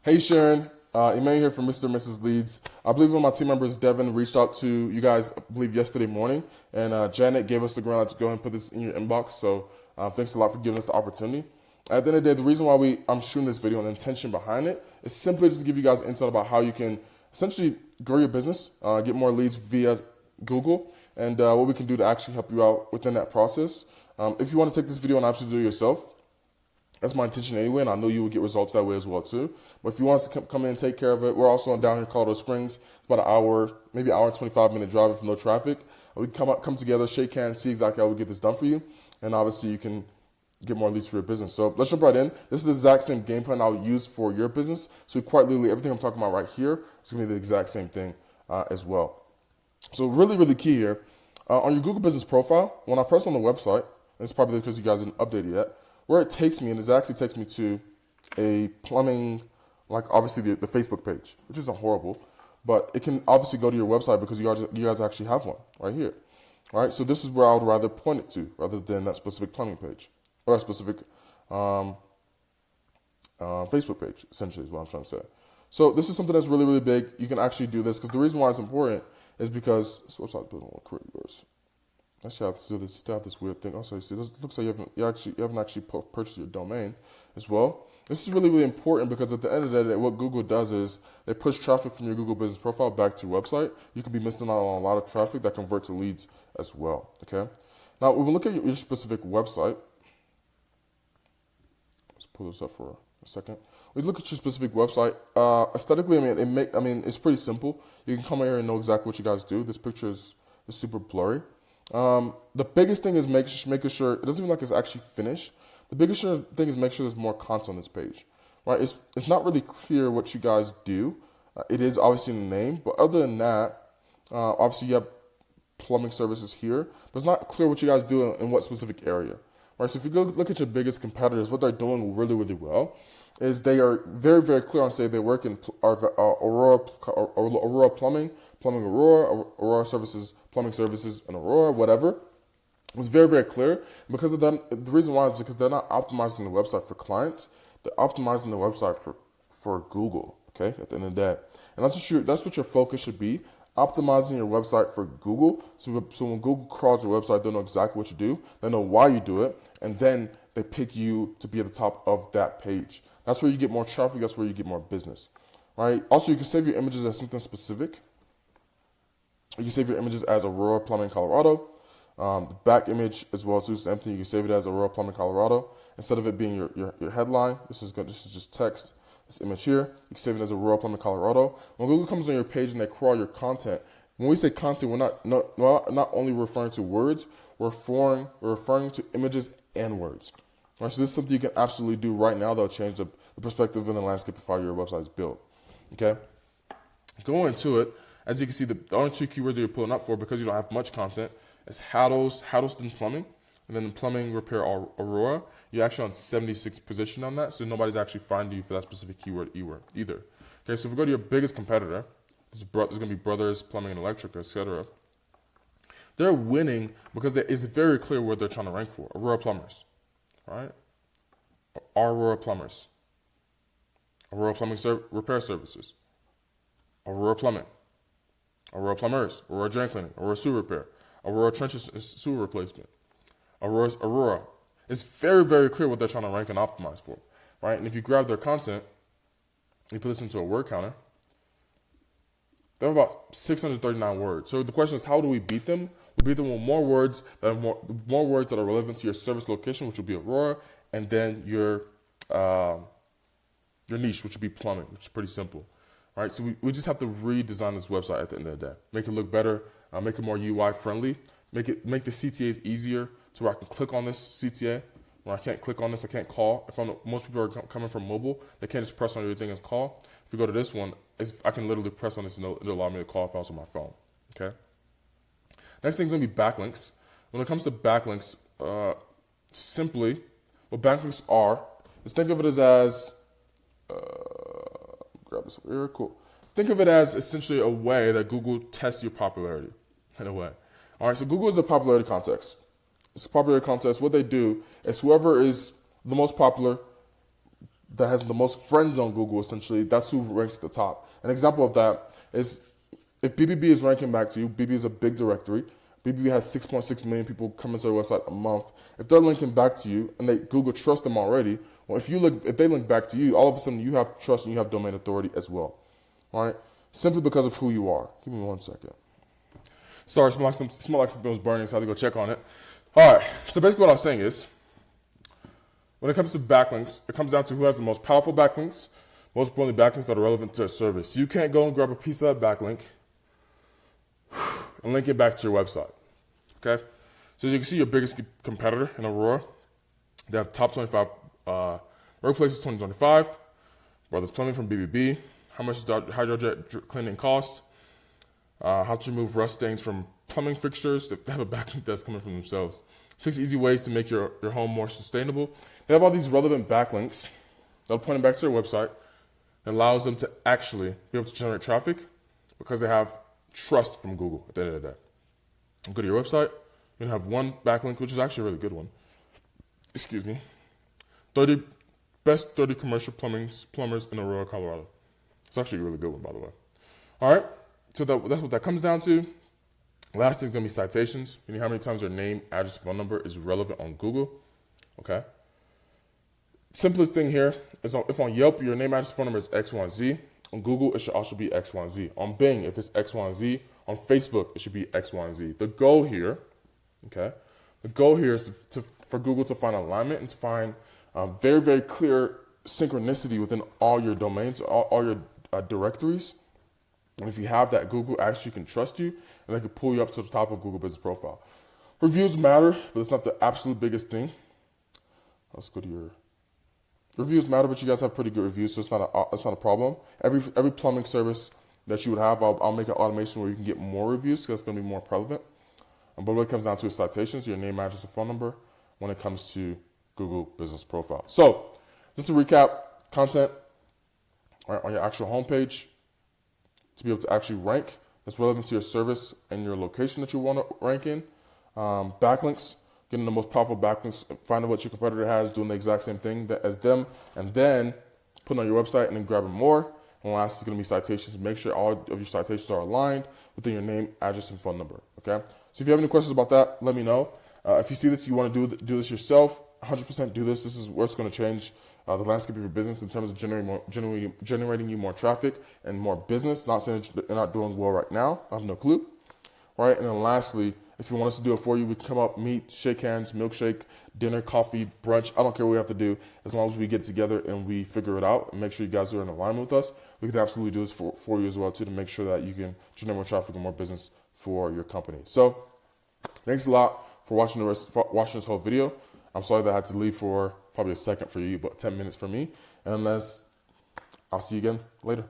Hey Sharon, Emmanuel here from Mr. and Mrs. Leads. I believe one of my team members, Devin, reached out to you guys, I believe yesterday morning, and Janet gave us the green light to go ahead and put this in your inbox. So thanks a lot for giving us the opportunity. At the end of the day, the reason why I'm shooting this video and the intention behind it is simply just to give you guys insight about how you can essentially grow your business, get more leads via Google, and what we can do to actually help you out within that process. If you want to take this video and actually do it yourself, that's my intention anyway, and I know you will get results that way as well too. But if you want us to come in and take care of it, we're also down here in Colorado Springs. It's about an hour, maybe an hour and 25-minute drive if no traffic. We can come together, shake hands, see exactly how we get this done for you, and obviously you can get more leads for your business. So let's jump right in. This is the exact same game plan I'll use for your business. So quite literally, everything I'm talking about right here is going to be the exact same thing as well. So really key here, on your Google business profile, when I press on the website, and it's probably because you guys didn't update it yet, where it takes me, and it actually takes me to a plumbing, like obviously the Facebook page, which isn't horrible, but it can obviously go to your website because you guys actually have one right here. All right, so this is where I would rather point it to rather than that specific plumbing page or a specific Facebook page, essentially is what I'm trying to say. So this is something that's really big. You can actually do this because the reason why it's important is because this website building will create yours. Actually, I have this weird thing. Also, see, this looks like you haven't actually purchased your domain as well. This is really important because at the end of the day, what Google does is they push traffic from your Google business profile back to your website. You can be missing out on a lot of traffic that converts to leads as well. Okay. Now, when we look at your specific website, let's pull this up for a second. We look at your specific website. Aesthetically, it's pretty simple. You can come in here and know exactly what you guys do. This picture is super blurry. The biggest thing is making sure it doesn't even like it's actually finished. The biggest thing is make sure there's more content on this page, right? It's not really clear what you guys do. It is obviously in the name, but other than that, obviously you have plumbing services here, but it's not clear what you guys do in what specific area, right? So if you go look at your biggest competitors, what they're doing really well is they are very clear on say they work in Aurora plumbing, Aurora services, plumbing services, and Aurora, whatever. It's very clear because of that. The reason why is because they're not optimizing the website for clients. They're optimizing the website for Google. Okay, at the end of the day, and that's what your focus should be. Optimizing your website for Google. So when Google crawls your website, they know exactly what you do. They know why you do it, and then they pick you to be at the top of that page. That's where you get more traffic. That's where you get more business, right? Also, you can save your images as something specific. You can save your images as Aurora Plumbing, Colorado. The back image as well too, same thing. You can save it as Aurora Plumbing, Colorado. Instead of it being your headline, this is just text. This image here, you can save it as Aurora Plumbing, Colorado. When Google comes on your page and they crawl your content, when we say content, we're not only referring to words, we're referring to images and words. All right, so this is something you can absolutely do right now that'll change the perspective and the landscape of how your website is built. Okay, going into it. As you can see, the only two keywords that you're pulling up for because you don't have much content is Huddleston plumbing, and then plumbing repair Aurora. You're actually on 76th position on that, so nobody's actually finding you for that specific keyword either. Okay, so if we go to your biggest competitor, there's going to be Brothers Plumbing and Electric, etc. They're winning because it's very clear what they're trying to rank for. Aurora Plumbers, right? Aurora Plumbers, Aurora Plumbing Repair Services, Aurora Plumbing, Aurora Plumbers, Aurora Drain Cleaning, Aurora Sewer Repair, Aurora Trench Sewer Replacement, Aurora. It's very clear what they're trying to rank and optimize for, right? And if you grab their content, you put this into a word counter, they have about 639 words. So the question is, how do we beat them? We beat them with more words that are relevant to your service location, which will be Aurora, and then your niche, which would be plumbing, which is pretty simple. Right, so we just have to redesign this website at the end of the day. Make it look better, make it more UI friendly, make the CTAs easier so where I can click on this CTA. When I can't click on this, I can't call. Most people are coming from mobile, they can't just press on everything and call. If you go to this one, I can literally press on this and it'll allow me to call if I was on my phone. Okay. Next thing is gonna be backlinks. When it comes to backlinks, simply what backlinks are is think of it as grab this over here, cool. Think of it as essentially a way that Google tests your popularity, in a way. All right, so Google is a popularity contest. It's a popularity contest. What they do is whoever is the most popular, that has the most friends on Google, essentially, that's who ranks at the top. An example of that is if BBB is ranking back to you, BBB is a big directory. BBB has 6.6 million people coming to their website a month. If they're linking back to you and Google trusts them already, well, if they link back to you, all of a sudden you have trust and you have domain authority as well. All right? Simply because of who you are. Give me 1 second. Sorry, smell like something was burning, so I had to go check on it. All right, so basically what I was saying is, when it comes to backlinks, it comes down to who has the most powerful backlinks, most importantly, backlinks that are relevant to a service. You can't go and grab a piece of that backlink and link it back to your website, okay? So as you can see, your biggest competitor in Aurora, they have top 25 workplaces 2025, Brothers Plumbing from BBB, how much does hydrojet cleaning cost, how to remove rust stains from plumbing fixtures. They have a backlink that's coming from themselves. 6 easy ways to make your home more sustainable. They have all these relevant backlinks that'll point them back to their website. It allows them to actually be able to generate traffic because they have trust from Google at the end of the day. You go to your website, you're going to have one backlink, which is actually a really good one. Excuse me. 30 best 30 commercial plumbers in Aurora, Colorado. It's actually a really good one, by the way. All right, so that's what that comes down to. Last thing is going to be citations. You know how many times your name, address, phone number is relevant on Google? Okay. Simplest thing here is if on Yelp your name, address, phone number is X1Z. On Google, it should also be X1Z. On Bing, if it's X1Z. On Facebook, it should be X1Z. The goal here, okay, is for Google to find alignment and to find very, very clear synchronicity within all your domains, all your directories. And if you have that, Google actually can trust you and they can pull you up to the top of Google Business Profile. Reviews matter, but it's not the absolute biggest thing. Let's go to your reviews matter, but you guys have pretty good reviews, so it's not a problem. Every plumbing service that you would have, I'll make an automation where you can get more reviews because it's going to be more prevalent. But what it comes down to is citations, your name, address, and phone number when it comes to Google Business Profile. So just to recap, content on your actual homepage to be able to actually rank that's relevant to your service and your location that you want to rank in. Backlinks, getting the most powerful backlinks, finding what your competitor has, doing the exact same thing as them, and then putting on your website and then grabbing more. And last is going to be citations. Make sure all of your citations are aligned within your name, address, and phone number. Okay. So if you have any questions about that, let me know. If you see this, you want to do this yourself, 100% do this. This is where it's going to change the landscape of your business in terms of generating you more traffic and more business. Not saying that you're not doing well right now. I have no clue. All right. And then lastly, if you want us to do it for you, we can come up, meet, shake hands, milkshake, dinner, coffee, brunch. I don't care what we have to do. As long as we get together and we figure it out and make sure you guys are in alignment with us, we can absolutely do this for you as well, too, to make sure that you can generate more traffic and more business for your company. So thanks a lot for watching this whole video. I'm sorry that I had to leave for probably a second for you, but 10 minutes for me. And I'll see you again later.